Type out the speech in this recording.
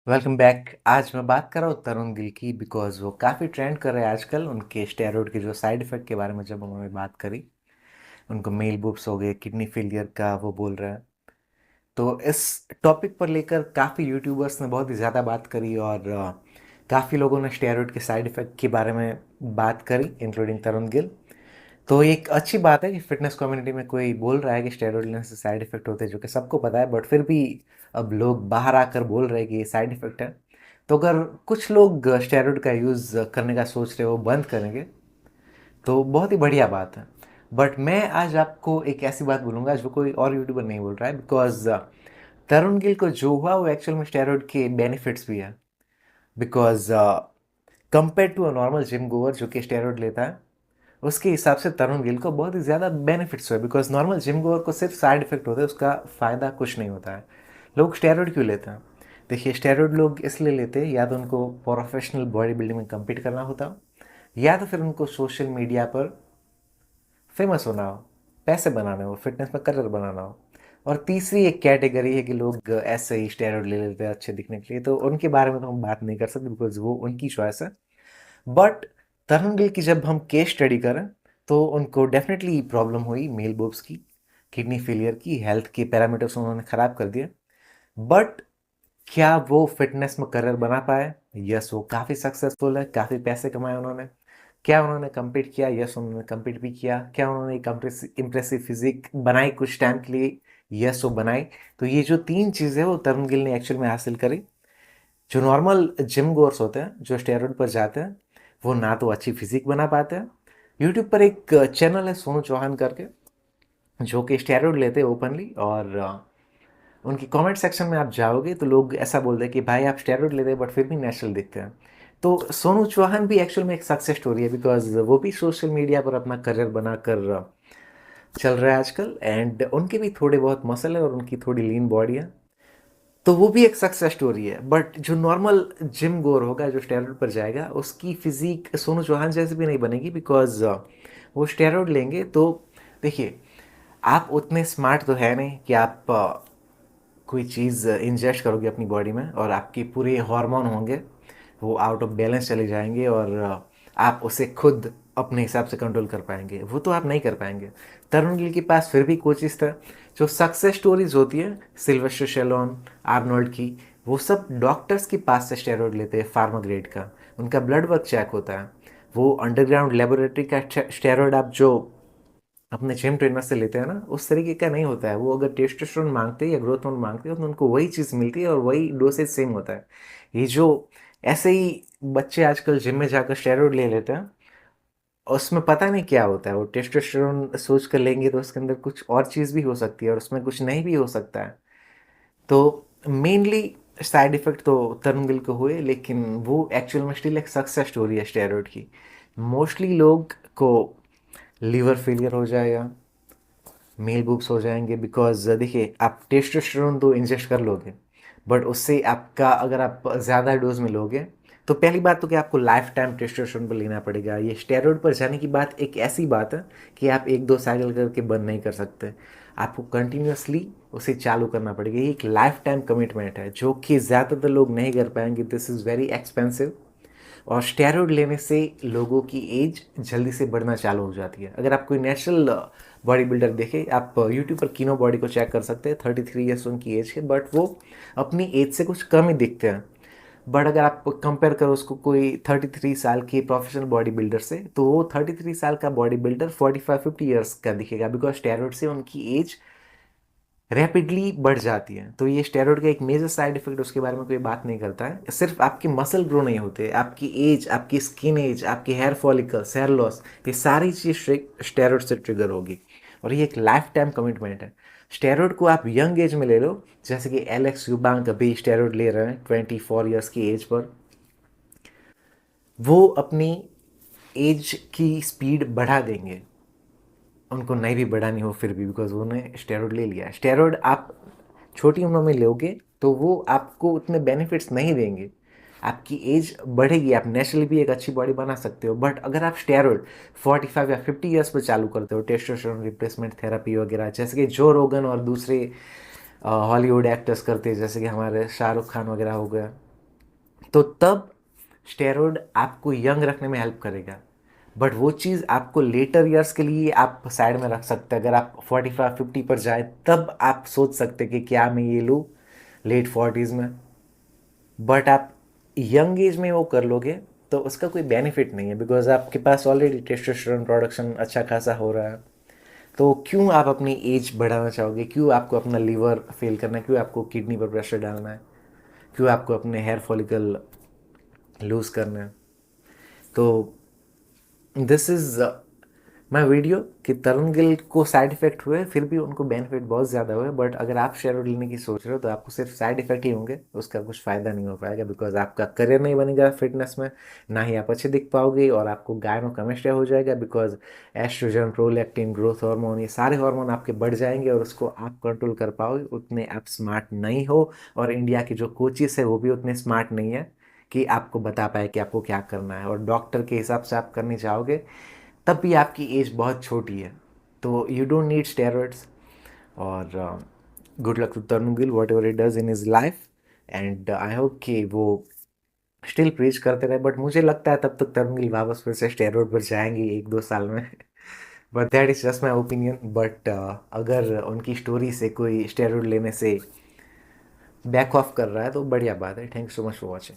Welcome back. आज मैं बात कर रहा हूँ तरुण गिल की बिकॉज़ वो काफ़ी ट्रेंड कर रहे हैं आजकल उनके स्टेरॉइड के जो साइड इफ़ेक्ट के बारे में जब उन्होंने बात करी, उनको मेल बूब्स हो गए, किडनी फेलियर का वो बोल रहे हैं। तो इस टॉपिक पर लेकर काफ़ी यूट्यूबर्स ने बहुत ही ज़्यादा बात करी और काफ़ी लोगों ने स्टेरॉइड के साइड इफ़ेक्ट के बारे में बात करी इंक्लूडिंग तरुण गिल। तो एक अच्छी बात है कि फ़िटनेस कम्युनिटी में कोई बोल रहा है कि स्टेरॉइड लेने से साइड इफ़ेक्ट होते हैं, जो कि सबको पता है, बट फिर भी अब लोग बाहर आकर बोल रहे हैं कि ये साइड इफ़ेक्ट है। तो अगर कुछ लोग स्टेरॉइड का यूज़ करने का सोच रहे हो, वो बंद करेंगे, तो बहुत ही बढ़िया बात है। बट मैं आज आपको एक ऐसी बात बोलूँगा जो कोई और यूट्यूबर नहीं बोल रहा है बिकॉज़ तरुण गिल को जो हुआ वो एक्चुअल में स्टेरॉइड के बेनिफिट्स भी है। Because compare to a normal gym goer जो कि स्टेरॉइड लेता है, उसके हिसाब से तरुण गिल को बहुत ही ज़्यादा बेनिफिट्स हुए बिकॉज नॉर्मल जिम गोअर को सिर्फ साइड इफेक्ट होते हैं, उसका फ़ायदा कुछ नहीं होता है। लोग स्टेरॉइड क्यों लेते हैं? देखिए, स्टेरॉइड लोग इसलिए लेते हैं या तो उनको प्रोफेशनल बॉडी बिल्डिंग में कम्पीट करना होता हो, या तो फिर उनको सोशल मीडिया पर फेमस होना हो, पैसे बनाने हो, फिटनेस में करियर बनाना हो। और तीसरी एक कैटेगरी है कि लोग ऐसे ही स्टेरॉइड ले लेते हैं अच्छे दिखने के लिए, तो उनके बारे में तो हम बात नहीं कर सकते बिकॉज वो उनकी चॉइस है। बट तरुण गिल की जब हम केस स्टडी करें तो उनको डेफिनेटली प्रॉब्लम हुई मेल बोब्स की, किडनी फेलियर की, हेल्थ के पैरामीटर्स उन्होंने ख़राब कर दिए। बट क्या वो फिटनेस में करियर बना पाए? यस, वो काफ़ी सक्सेसफुल है, काफ़ी पैसे कमाए उन्होंने। क्या उन्होंने कम्पीट किया? यस, उन्होंने कम्पीट भी किया। क्या उन्होंने एक इम्प्रेसिव फिजिक बनाई कुछ टाइम के लिए? यस, वो बनाई। तो ये जो तीन चीज़ें वो तरुण गिल ने एक्चुअल में हासिल करी। जो नॉर्मल जिम गोअर्स होते हैं, जो स्टेरॉइड पर जाते हैं, वो ना तो अच्छी फिजिक बना पाते हैं। यूट्यूब पर एक चैनल है सोनू चौहान करके, जो कि स्टेरॉइड लेते हैं ओपनली, और उनकी कमेंट सेक्शन में आप जाओगे तो लोग ऐसा बोलते हैं कि भाई आप स्टेरॉइड लेते हैं बट फिर भी नेचुरल दिखते हैं। तो सोनू चौहान भी एक्चुअल में एक सक्सेस स्टोरी है बिकॉज वो भी सोशल मीडिया पर अपना करियर बनाकर चल रहा है आजकल, एंड उनके भी थोड़े बहुत मसल है और उनकी थोड़ी लीन बॉडी है। तो वो भी एक सक्सेस स्टोरी है। बट जो नॉर्मल जिम गोर होगा, जो स्टेरॉइड पर जाएगा, उसकी फिजिक सोनू चौहान जैसे भी नहीं बनेगी बिकॉज वो स्टेरॉइड लेंगे तो देखिए, आप उतने स्मार्ट तो है नहीं कि आप कोई चीज़ इंजेस्ट करोगे अपनी बॉडी में और आपके पूरे हार्मोन होंगे वो आउट ऑफ बैलेंस चले जाएंगे और आप उसे खुद अपने हिसाब से कंट्रोल कर पाएंगे। वो तो आप नहीं कर पाएंगे। तरुण गिल के पास फिर भी कोचिज था। जो सक्सेस स्टोरीज होती है सिल्वेस्टर स्टेलोन, आर्नोल्ड की, वो सब डॉक्टर्स के पास से स्टेरॉइड लेते हैं फार्मा ग्रेड का। उनका ब्लड वर्क चेक होता है। वो अंडरग्राउंड लेबोरेटरी का स्टेरॉइड आप जो अपने जिम ट्रेनर से लेते हैं ना, उस तरीके का नहीं होता है। वो अगर टेस्टोस्टेरोन मांगते हैं या ग्रोथ हार्मोन मांगते हैं तो उनको वही चीज़ मिलती है और वही डोसेज सेम होता है। ये जो ऐसे ही बच्चे आजकल जिम में जाकर स्टेरॉइड ले लेते हैं, उसमें पता नहीं क्या होता है। वो टेस्टोस्टेरोन सोच कर लेंगे तो उसके अंदर कुछ और चीज़ भी हो सकती है और उसमें कुछ नहीं भी हो सकता है। तो मेनली साइड इफेक्ट तो तरुण गिल को हुए, लेकिन वो एक्चुअल में स्टिल एक सक्सेस स्टोरी है स्टेरॉइड की। मोस्टली लोग को लीवर फेलियर हो जाएगा, मेल बूब्स हो जाएंगे बिकॉज देखिए, आप टेस्टोस्टेरोन तो इंजेस्ट कर लोगे, बट उससे आपका अगर आप ज़्यादा डोज में लोगे तो पहली बात तो कि आपको लाइफ टाइम टेस्टोस्टेरोन पर लेना पड़ेगा। ये स्टेरॉइड पर जाने की बात एक ऐसी बात है कि आप एक दो साइकिल करके बंद नहीं कर सकते। आपको कंटिन्यूसली उसे चालू करना पड़ेगा। ये एक लाइफ टाइम कमिटमेंट है जो कि ज़्यादातर लोग नहीं कर पाएंगे। This is very expensive. और स्टेरॉइड लेने से लोगों की एज जल्दी से बढ़ना चालू हो जाती है। अगर आप कोई नेचुरल बॉडी बिल्डर देखे, आप यूट्यूब पर कीनो बॉडी को चेक कर सकते हैं, 33 ईयर्स उनकी एज है, बट वो अपनी एज से कुछ कम ही दिखते हैं। बट अगर आप कंपेयर करो उसको कोई 33 साल की प्रोफेशनल बॉडी बिल्डर से, तो वो 33 साल का बॉडी बिल्डर 45-50 ईयर्स का दिखेगा बिकॉज स्टेरॉइड से उनकी एज रैपिडली बढ़ जाती है। तो ये स्टेरॉइड का एक मेजर साइड इफेक्ट, उसके बारे में कोई बात नहीं करता है। सिर्फ आपके मसल ग्रो नहीं होते, आपकी एज, आपकी स्किन एज, आपके हेयर फॉलिकल्स, हेयर लॉस, ये सारी चीज़ स्टेरॉइड से ट्रिगर होगी। और ये एक लाइफ टाइम कमिटमेंट है। स्टेरॉइड को आप यंग एज में ले लो, जैसे कि एलेक्स यूबांक अभी स्टेरॉइड ले रहे हैं 24 ईयर्स की एज पर। वो अपनी एज की स्पीड बढ़ा देंगे, उनको नहीं भी बढ़ानी हो फिर भी, बिकॉज उन्होंने स्टेरॉइड ले लिया है। स्टेरॉइड आप छोटी उम्र में लोगे तो वो आपको उतने बेनिफिट्स नहीं देंगे। आपकी एज बढ़ेगी, आप नेचुरली भी एक अच्छी बॉडी बना सकते हो, बट अगर आप स्टेरॉइड 45 या 50 ईयर्स पर चालू करते हो, टेस्टोस्टेरोन रिप्लेसमेंट थेरेपी वगैरह, जैसे कि जो रोगन और दूसरे हॉलीवुड एक्टर्स करते हैं, जैसे कि हमारे शाहरुख खान वगैरह हो गया, तो तब स्टेरॉइड आपको यंग रखने में हेल्प करेगा, बट वो चीज़ आपको लेटर ईयर्स के लिए आप साइड में रख सकते हैं। अगर आप 45-50 पर जाए तब आप सोच सकते कि क्या मैं ये लूँ लेट 40s में। बट आप यंग एज में वो कर लोगे तो उसका कोई बेनिफिट नहीं है, बिकॉज आपके पास ऑलरेडी टेस्टोस्टेरोन प्रोडक्शन अच्छा खासा हो रहा है। तो क्यों आप अपनी एज बढ़ाना चाहोगे? क्यों आपको अपना लीवर फेल करना है? क्यों आपको किडनी पर प्रेशर डालना है? क्यों आपको अपने हेयर फॉलिकल लूज करना है? तो दिस इज माई वीडियो कि तरुण गिल को साइड इफेक्ट हुए फिर भी उनको बेनिफिट बहुत ज़्यादा हुए। बट अगर आप स्टेरॉइड लेने की सोच रहे हो तो आपको सिर्फ साइड इफेक्ट ही होंगे, उसका कुछ फ़ायदा नहीं हो पाएगा, बिकॉज आपका करियर नहीं बनेगा फिटनेस में, ना ही आप अच्छे दिख पाओगे, और आपको गायनोकमेस्टिया हो जाएगा, because estrogen, prolactin, growth hormone, ये सारे हार्मोन आपके बढ़ जाएंगे और उसको आप कंट्रोल कर पाओगे। उतने आप स्मार्ट नहीं हो, और इंडिया के जो कोचिस है वो भी उतने स्मार्ट नहीं है कि आपको बता पाए कि आपको क्या करना है, और डॉक्टर के हिसाब से आप करनी चाहोगे तब भी आपकी एज बहुत छोटी है। तो यू डोंट नीड स्टेरॉइड्स। और good luck to Tarun Gill whatever it does in his life, and I hope कि वो स्टिल प्रीच करते रहे। बट मुझे लगता है तब तक तरुण गिल वापस फिर से स्टेरॉइड पर जाएंगे 1-2 साल में। But that is just my opinion. But अगर उनकी स्टोरी से कोई स्टेरॉइड लेने से बैक ऑफ कर रहा है तो बढ़िया बात है। Thank you so much for watching.